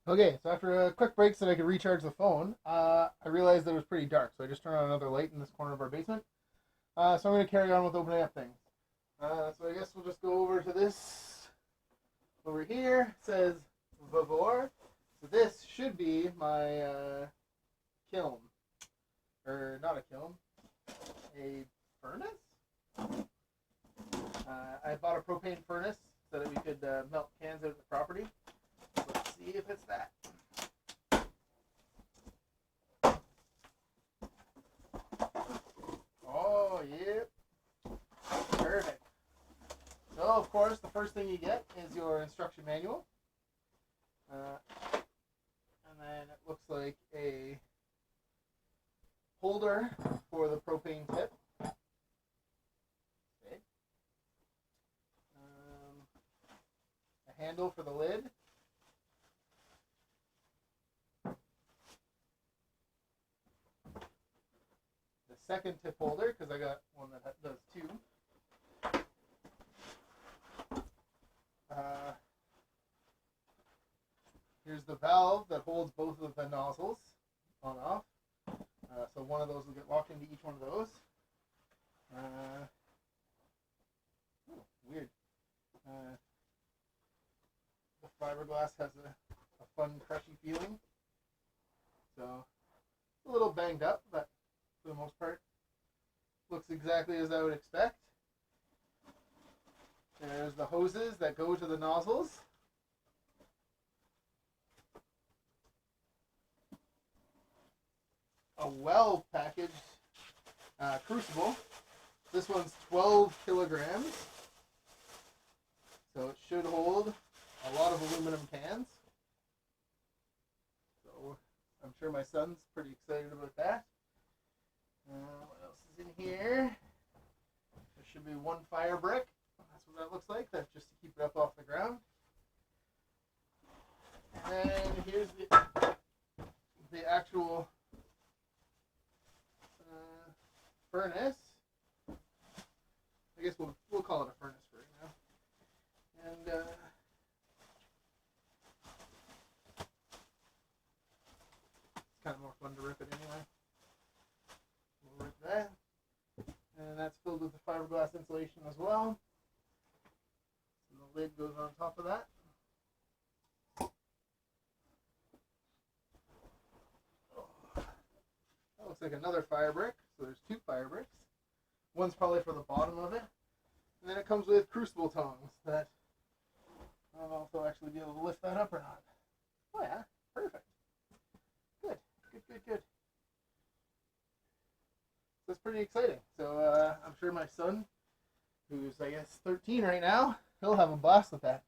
Okay, so after a quick break so that I could recharge the phone, I realized that it was pretty dark, so I just turned on another light in this corner of our basement. So I'm going to carry on with opening up things. So I guess we'll just go over to this over here. It says VEVOR. So this should be my kiln. Or not a kiln, a furnace? I bought a propane furnace so that we could melt cans out of the property. Let's see if it's that. Oh, yep. Perfect. So, of course, the first thing you get is your instruction manual. And then it looks like a holder for the propane tip. Okay. A handle for the lid. Second tip holder, because I got one that does two. Here's the valve that holds both of the nozzles on off. So one of those will get locked into each one of those. Weird. The fiberglass has a fun crushy feeling. So a little banged up, but for the most part, looks exactly as I would expect. There's the hoses that go to the nozzles. A well packaged Crucible. This one's 12 kilograms. So it should hold a lot of aluminum cans. So I'm sure my son's pretty excited about that. What else is in here? There should be one fire brick. That's what that looks like. That's just to keep it up off the ground. And here's the actual furnace. I guess we'll call it a furnace for right now. And it's kind of more fun to rip it anyway. We'll rip that. And that's filled with the fiberglass insulation as well. And the lid goes on top of that. That looks like another fire brick. So there's two fire bricks. One's probably for the bottom of it. And then it comes with Crucible tongs that I don't know if they'll actually be able to lift that up or not. Oh yeah, perfect. Good. That's pretty exciting. So I'm sure my son, who's I guess 13 right now, he'll have a blast with that.